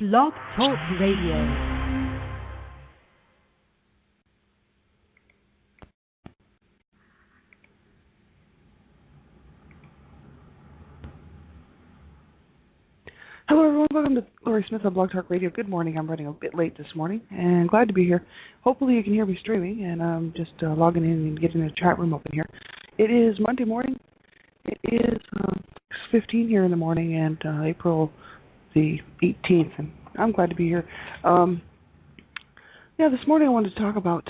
Blog Talk Radio. Hello, everyone. Welcome to Lori Smith on Blog Talk Radio. Good morning. I'm running a bit late this morning, and glad to be here. Hopefully, you can hear me streaming, and I'm just logging in and getting the chat room open here. It is Monday morning. It is 6:15 here in the morning, and April the 18th, and I'm glad to be here. This morning I wanted to talk about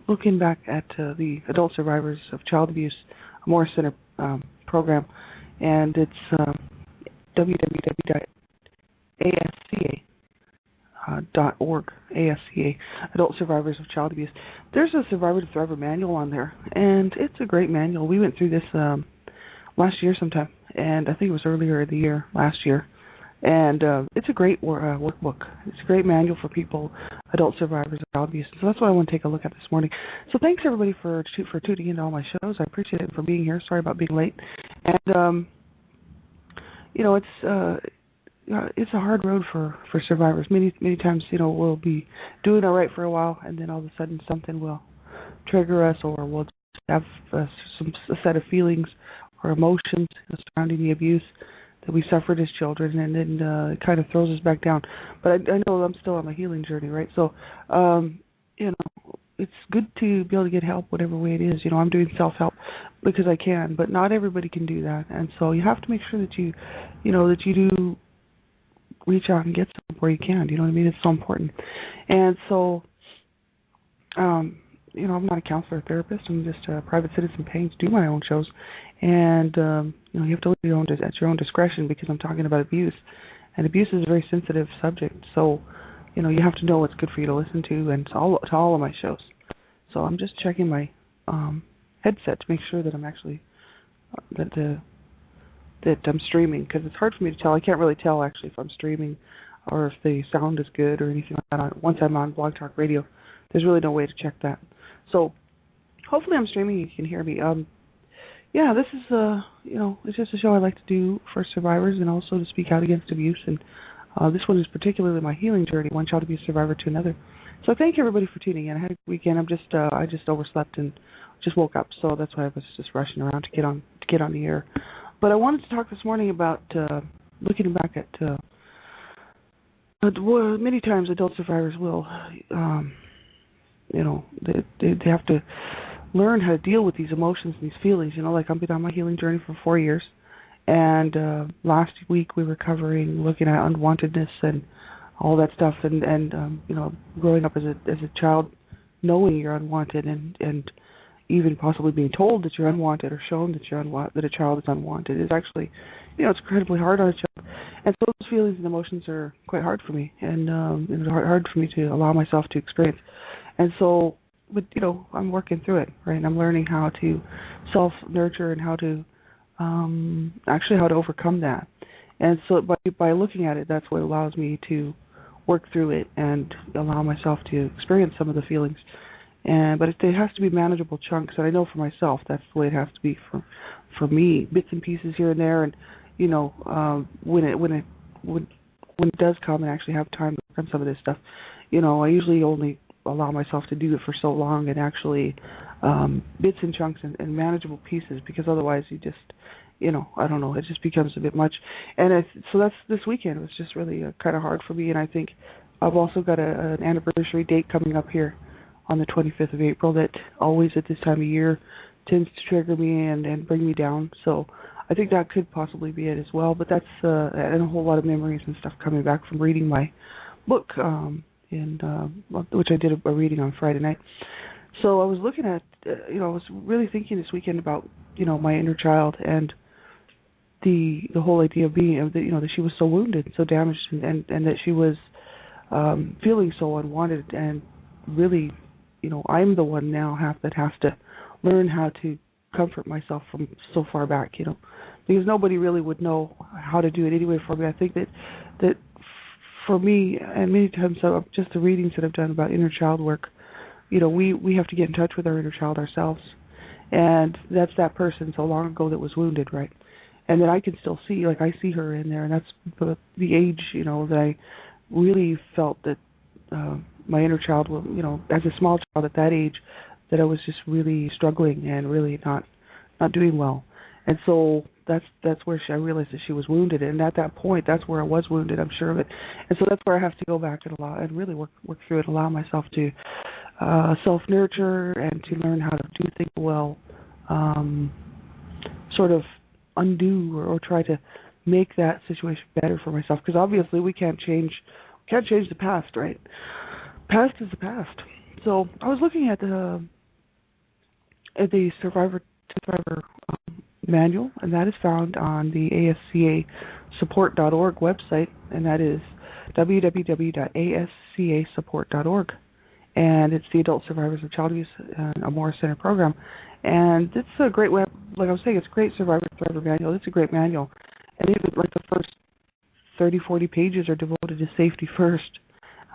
looking back at the Adult Survivors of Child Abuse Morris Center program, and it's www.asca.org, ASCA, Adult Survivors of Child Abuse. There's a Survivor to Thriver manual on there, and it's a great manual. We went through this last year sometime, and I think it was earlier in the year, last year. And it's a great workbook. It's a great manual for people, adult survivors of child abuse. So that's what I want to take a look at this morning. So thanks, everybody, for tuning in to all my shows. I appreciate it for being here. Sorry about being late. And, it's a hard road for survivors. Many times, we'll be doing all right for a while, and then all of a sudden something will trigger us, or we'll just have a set of feelings or emotions surrounding the abuse that we suffered as children, and then it kind of throws us back down. But I know I'm still on my healing journey, right? So, it's good to be able to get help whatever way it is. I'm doing self-help because I can, but not everybody can do that. And so you have to make sure that you do reach out and get some where you can. You know what I mean? It's so important. And so, I'm not a counselor or therapist. I'm just a private citizen paying to do my own shows. And, you have to live at your own discretion, because I'm talking about abuse. And abuse is a very sensitive subject. So, you have to know what's good for you to listen to, and to all of my shows. So I'm just checking my headset to make sure that I'm actually, that I'm streaming, because it's hard for me to tell. I can't really tell, actually, if I'm streaming or if the sound is good or anything like that. Once I'm on Blog Talk Radio, there's really no way to check that. So hopefully I'm streaming, you can hear me. This is, it's just a show I like to do for survivors, and also to speak out against abuse. And this one is particularly my healing journey, one child abuse survivor to another. So thank you, everybody, for tuning in. I had a weekend. I just overslept and just woke up, so that's why I was just rushing around to get on the air. But I wanted to talk this morning about looking back at many times adult survivors will, they have to learn how to deal with these emotions and these feelings. Like I've been on my healing journey for 4 years, and last week we were looking at unwantedness and all that stuff, and growing up as a child, knowing you're unwanted, and even possibly being told that you're unwanted, or shown that that a child is unwanted, is actually, it's incredibly hard on a child. And so those feelings and emotions are quite hard for me, and it was hard for me to allow myself to experience. And so, but I'm working through it, right? And I'm learning how to self-nurture and how to how to overcome that. And so by looking at it, that's what allows me to work through it and allow myself to experience some of the feelings. But it has to be manageable chunks, and I know for myself that's the way it has to be for me. Bits and pieces here and there, and when it does come and actually have time to work on some of this stuff, I usually only allow myself to do it for so long, and actually bits and chunks and manageable pieces, because otherwise you just, I don't know, it just becomes a bit much. And so that's this weekend. It was just really kind of hard for me, and I think I've also got an anniversary date coming up here on the 25th of April that always at this time of year tends to trigger me and bring me down. So I think that could possibly be it as well. But that's and a whole lot of memories and stuff coming back from reading my book, which I did a reading on Friday night. So I was looking at, I was really thinking this weekend about, my inner child, and the whole idea of being, that she was so wounded, so damaged, and that she was feeling so unwanted, and really, I'm the one now that has to learn how to comfort myself from so far back, because nobody really would know how to do it anyway for me. I think that for me, and many times just the readings that I've done about inner child work, we have to get in touch with our inner child ourselves, and that's that person so long ago that was wounded, right? and that I can still see, like I see her in there, and that's the age, that I really felt that my inner child, as a small child at that age, that I was just really struggling and really not doing well. And so that's where I realized that she was wounded, and at that point, that's where I was wounded. I'm sure of it, and so that's where I have to go back and really work through it, allow myself to self-nurture and to learn how to do things well, sort of undo or try to make that situation better for myself. Because obviously we can't change the past, right? Past is the past. So I was looking at the survivor manual, and that is found on the ASCA support.org website, and that is www.ascasupport.org. And it's the Adult Survivors of Child Abuse and Amora Center program. And it's a great like I was saying, it's a great survivor manual. It's a great manual. And even like the first 30, 40 pages are devoted to safety first.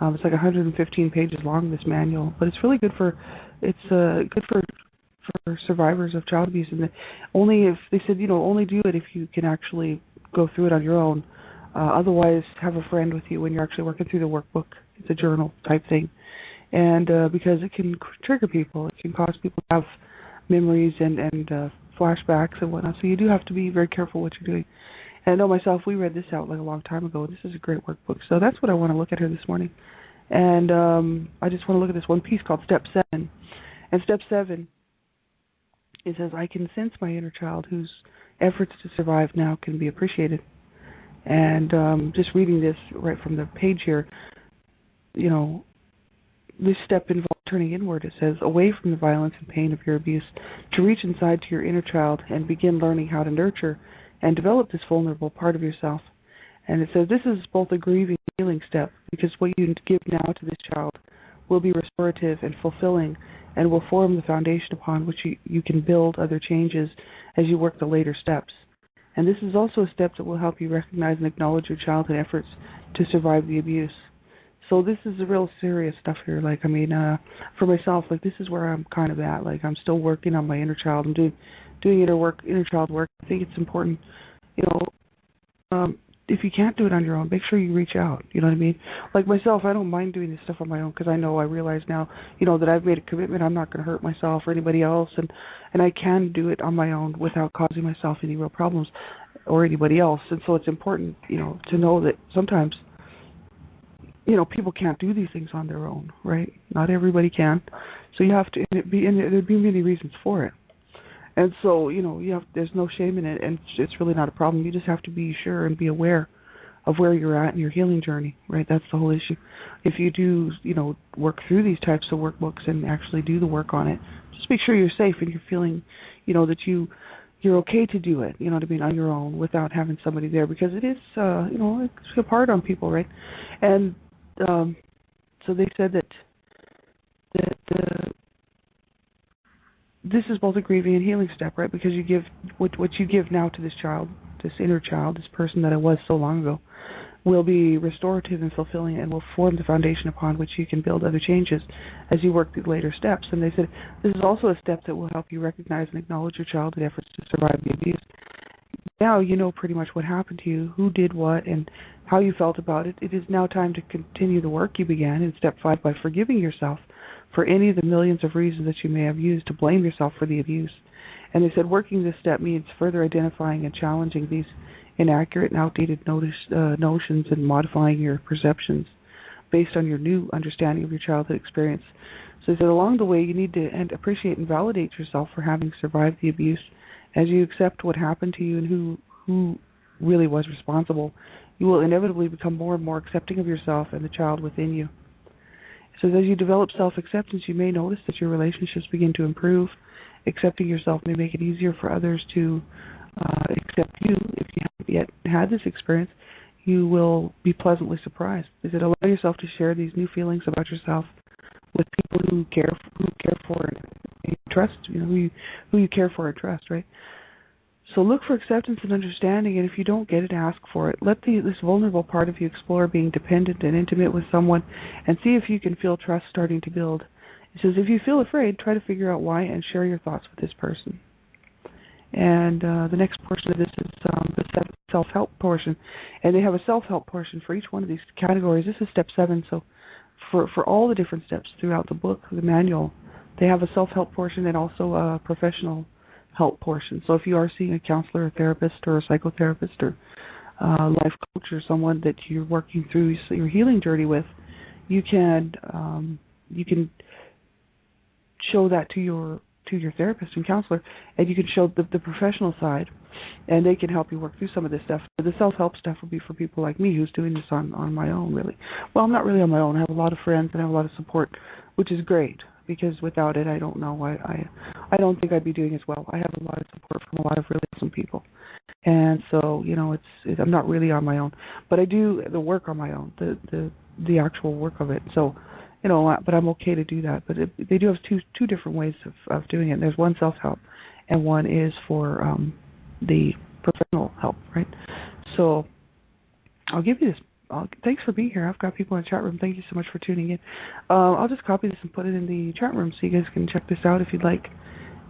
It's like 115 pages long, this manual, but it's really good for survivors of child abuse. And only if they said, only do it if you can actually go through it on your own. Otherwise, have a friend with you when you're actually working through the workbook. It's a journal type thing. And because it can trigger people, it can cause people to have memories and flashbacks and whatnot. So you do have to be very careful what you're doing. And I know myself, we read this out like a long time ago. This is a great workbook. So that's what I want to look at here this morning. And I just want to look at this one piece called Step 7. And Step 7, it says, I can sense my inner child whose efforts to survive now can be appreciated. And just reading this right from the page here, this step involves turning inward. It says, away from the violence and pain of your abuse, to reach inside to your inner child and begin learning how to nurture and develop this vulnerable part of yourself. And it says this is both a grieving and healing step, because what you give now to this child will be restorative and fulfilling and will form the foundation upon which you can build other changes as you work the later steps. And this is also a step that will help you recognize and acknowledge your childhood efforts to survive the abuse. So this is a real serious stuff here. For myself, this is where I'm kind of at. I'm still working on my inner child. I'm doing inner child work. I think it's important, if you can't do it on your own, make sure you reach out. You know what I mean? Like myself, I don't mind doing this stuff on my own because I realize now, that I've made a commitment. I'm not going to hurt myself or anybody else, and I can do it on my own without causing myself any real problems or anybody else. And so it's important, to know that sometimes people can't do these things on their own, right? Not everybody can. So you have to, and there'd be many reasons for it. And so, there's no shame in it, and it's really not a problem. You just have to be sure and be aware of where you're at in your healing journey, right? That's the whole issue. If you do, work through these types of workbooks and actually do the work on it, just make sure you're safe and you're feeling, that you're okay to do it, on your own without having somebody there, because it is, it's hard on people, right? And so they said that this is both a grieving and healing step, right? Because you give what you give now to this child, this inner child, this person that I was so long ago, will be restorative and fulfilling and will form the foundation upon which you can build other changes as you work through later steps. And they said this is also a step that will help you recognize and acknowledge your childhood efforts to survive the abuse. Now you know pretty much what happened to you, who did what, and how you felt about it. It is now time to continue the work you began in Step 5 by forgiving yourself for any of the millions of reasons that you may have used to blame yourself for the abuse. And they said working this step means further identifying and challenging these inaccurate and outdated notions and modifying your perceptions based on your new understanding of your childhood experience. So they said along the way you need to appreciate and validate yourself for having survived the abuse. As you accept what happened to you and who really was responsible, you will inevitably become more and more accepting of yourself and the child within you. So as you develop self-acceptance, you may notice that your relationships begin to improve. Accepting yourself may make it easier for others to accept you. If you haven't yet had this experience, you will be pleasantly surprised. Is it allow yourself to share these new feelings about yourself with people who care for and trust, who you care for and trust, right? So look for acceptance and understanding, and if you don't get it, ask for it. Let this vulnerable part of you explore being dependent and intimate with someone and see if you can feel trust starting to build. It says, if you feel afraid, try to figure out why and share your thoughts with this person. And the next portion of this is the self-help portion. And they have a self-help portion for each one of these categories. This is step 7, so for all the different steps throughout the book, the manual, they have a self-help portion and also a professional help portion. So if you are seeing a counselor, a therapist, or a psychotherapist, or life coach, or someone that you're working through your healing journey with, you can show that to your therapist and counselor, and you can show the professional side, and they can help you work through some of this stuff. The self-help stuff will be for people like me who's doing this on my own, really. Well, I'm not really on my own. I have a lot of friends and I have a lot of support, which is great, because without it, I don't know. I don't think I'd be doing as well. I have a lot of support from a lot of really awesome people. And so, I'm not really on my own. But I do the work on my own, the actual work of it. So, but I'm okay to do that. But they do have two different ways of doing it. There's one self-help, and one is for the professional help, right? So I'll give you this. Thanks for being here. I've got people in the chat room. Thank you so much for tuning in. I'll just copy this and put it in the chat room so you guys can check this out if you'd like.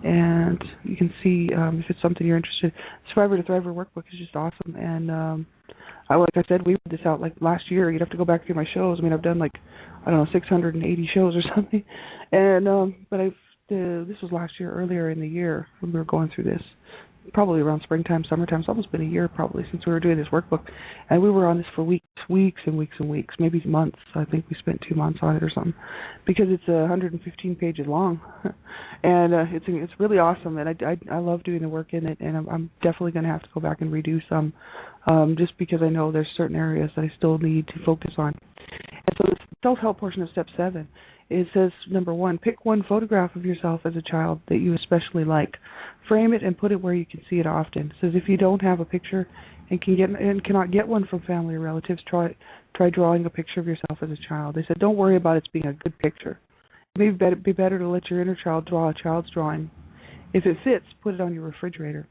And you can see if it's something you're interested in. Survivor to Thriver workbook is just awesome. And like I said, we put this out like last year. You'd have to go back through my shows. I mean, I've done 680 shows or something. And but this was last year, earlier in the year when we were going through this. Probably around springtime, summertime. It's almost been a year probably since we were doing this workbook. And we were on this for weeks and weeks and weeks, maybe months. I think we spent 2 months on it or something, because it's 115 pages long. And it's really awesome. And I love doing the work in it. And I'm definitely going to have to go back and redo some, just because I know there's certain areas that I still need to focus on. And so the self-help portion of step 7, it says, number 1, pick one photograph of yourself as a child that you especially like. Frame it and put it where you can see it often. It says if you don't have a picture and cannot get one from family or relatives, try drawing a picture of yourself as a child. They said don't worry about it being a good picture. It may be better to let your inner child draw a child's drawing. If it fits, put it on your refrigerator.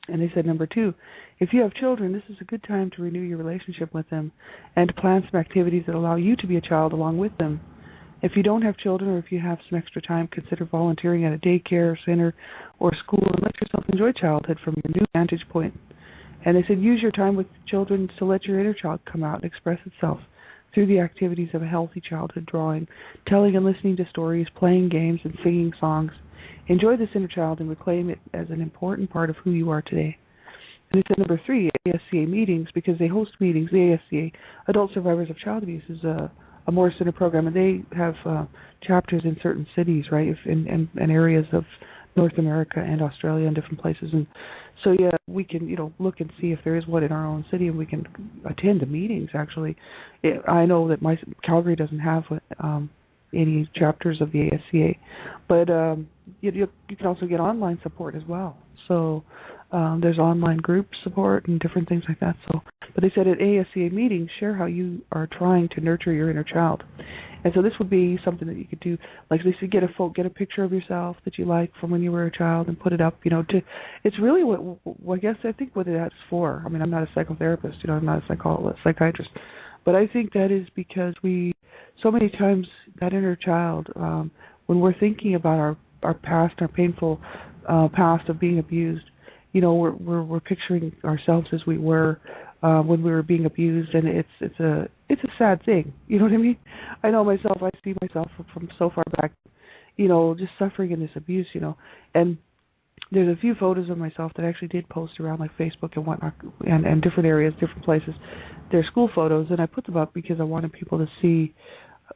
And they said, number 2, if you have children, this is a good time to renew your relationship with them and to plan some activities that allow you to be a child along with them. If you don't have children, or if you have some extra time, consider volunteering at a daycare center or school and let yourself enjoy childhood from your new vantage point. And they said use your time with children to let your inner child come out and express itself through the activities of a healthy childhood, drawing, telling and listening to stories, playing games, and singing songs. Enjoy this inner child and reclaim it as an important part of who you are today. And they said number 3, ASCA meetings, because they host meetings. The ASCA, Adult Survivors of Child Abuse, is a more center program, and they have chapters in certain cities, right, in areas of North America and Australia and different places. And so, yeah, we can, look and see if there is one in our own city, and we can attend the meetings, actually. I know that Calgary doesn't have any chapters of the ASCA, but you can also get online support as well. So there's online group support and different things like that. So, but they said at ASCA meetings, share how you are trying to nurture your inner child. And so this would be something that you could do, like they said, get a picture of yourself that you like from when you were a child and put it up. It's really what I guess I think what that's for. I mean, I'm not a psychotherapist, I'm not a psychiatrist, but I think that is because so many times that inner child, when we're thinking about our past, our painful past of being abused, we're picturing ourselves as we were when we were being abused, and it's a sad thing. You know what I mean? I know myself. I see myself from so far back, just suffering in this abuse. And there's a few photos of myself that I actually did post around like Facebook and whatnot, and different areas, different places. They're school photos, and I put them up because I wanted people to see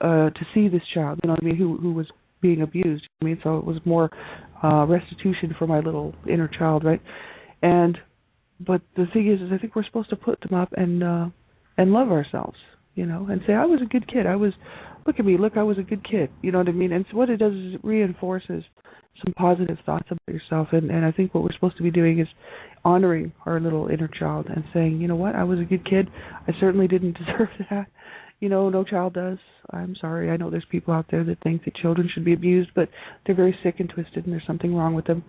this child. You know what I mean? Who was being abused. I mean, so it was more restitution for my little inner child, right? But the thing is I think we're supposed to put them up and love ourselves, and say I was a good kid. Look at me, I was a good kid. You know what I mean? And so what it does is it reinforces some positive thoughts about yourself. And I think what we're supposed to be doing is honoring our little inner child and saying, you know what, I was a good kid. I certainly didn't deserve that. No child does. I'm sorry. I know there's people out there that think that children should be abused, but they're very sick and twisted, and there's something wrong with them.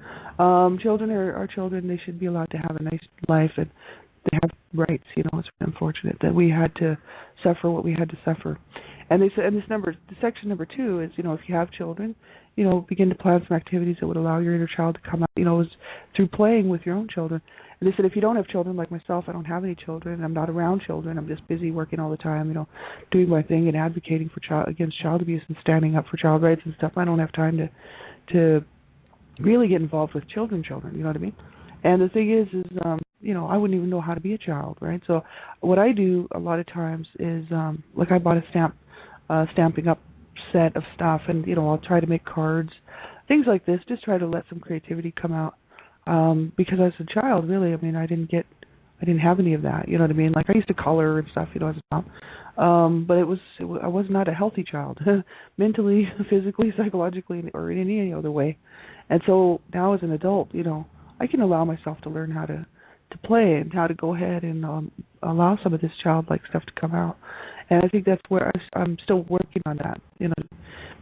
Children are children. They should be allowed to have a nice life, and they have rights. It's unfortunate that we had to suffer what we had to suffer. And they said, and the section number 2 is, if you have children, begin to plan some activities that would allow your inner child to come out, is through playing with your own children. And they said, if you don't have children like myself, I don't have any children, I'm not around children, I'm just busy working all the time, doing my thing and advocating against child abuse and standing up for child rights and stuff. I don't have time to really get involved with children, you know what I mean? And the thing is I wouldn't even know how to be a child, right? So what I do a lot of times is, like I bought a stamping up set of stuff, and I'll try to make cards, things like this, just try to let some creativity come out. Because as a child, really, I didn't have any of that, you know what I mean? Like I used to color and stuff, as a child. But I was not a healthy child, mentally, physically, psychologically, or in any other way. And so now as an adult, I can allow myself to learn how to play and how to go ahead and allow some of this childlike stuff to come out. And I think that's where I'm still working on that,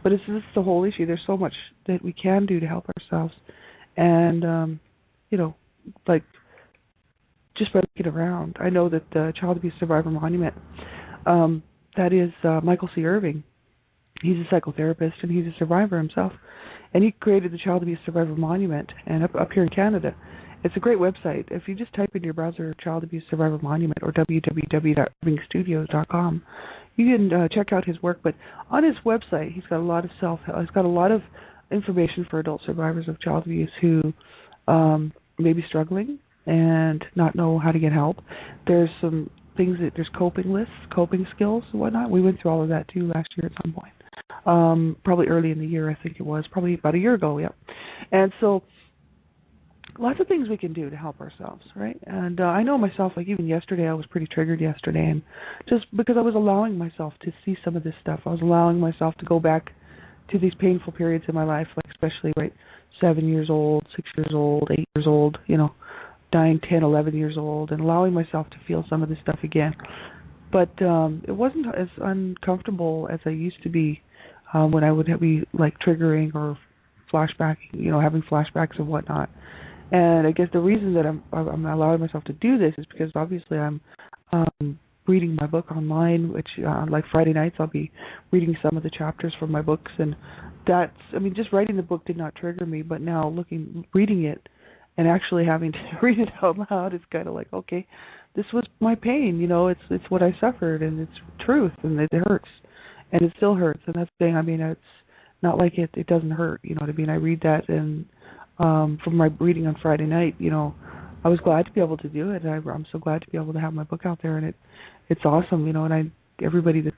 But this is the whole issue. There's so much that we can do to help ourselves. And, like just by looking around, I know that the Child Abuse Survivor Monument, that is Michael C. Irving. He's a psychotherapist and he's a survivor himself. And he created the Child Abuse Survivor Monument, and up here in Canada. It's a great website. If you just type in your browser Child Abuse Survivor Monument or www.irvingstudios.com, you can check out his work. But on his website, he's got a lot of he's got a lot of information for adult survivors of child abuse who may be struggling and not know how to get help. There's some things there's coping lists, coping skills and whatnot. We went through all of that too last year at some point. Probably early in the year, I think it was. Probably about a year ago, yeah. And so lots of things we can do to help ourselves, right? And I know myself, like even yesterday, I was pretty triggered yesterday, and just because I was allowing myself to see some of this stuff, I was allowing myself to go back to these painful periods in my life, like especially, 7 years old, 6 years old, 8 years old, 9, 10, 11 years old, and allowing myself to feel some of this stuff again. But it wasn't as uncomfortable as I used to be when I would be, triggering or flashbacking, having flashbacks and whatnot. And I guess the reason that I'm allowing myself to do this is because obviously I'm reading my book online, which like Friday nights I'll be reading some of the chapters from my books, and just writing the book did not trigger me, but now reading it and actually having to read it out loud is kind of like, okay, this was my pain, it's what I suffered, and it's truth, and it hurts, and it still hurts, and that's the thing. It's not like it doesn't hurt, I read that, and from my reading on Friday night, I was glad to be able to do it. I'm so glad to be able to have my book out there, and it's awesome, and everybody that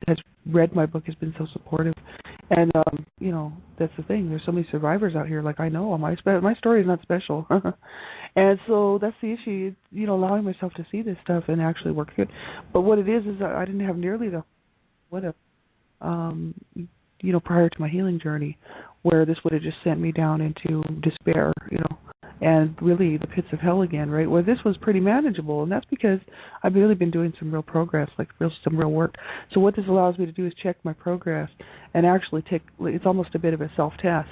has read my book has been so supportive. And that's the thing. There's so many survivors out here. Like I know my story is not special, and so that's the issue. Allowing myself to see this stuff and actually work through it. But what it is I didn't have nearly prior to my healing journey, where this would have just sent me down into despair, and really the pits of hell again, right? Where this was pretty manageable, and that's because I've really been doing some real progress, some real work. So what this allows me to do is check my progress and actually it's almost a bit of a self-test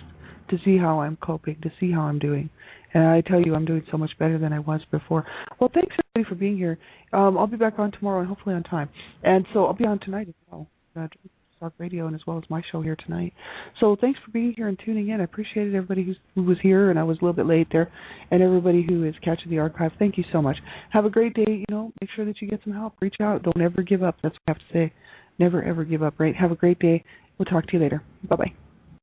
to see how I'm coping, to see how I'm doing. And I tell you, I'm doing so much better than I was before. Well, thanks everybody for being here. I'll be back on tomorrow and hopefully on time. And so I'll be on tonight as well. Talk Radio, and as well as my show here tonight. So thanks for being here and tuning in. I appreciated everybody who was here, and I was a little bit late there, and everybody who is catching the archive. Thank you so much. Have a great day. Make sure that you get some help. Reach out. Don't ever give up. That's what I have to say. Never, ever give up, right? Have a great day. We'll talk to you later. Bye-bye.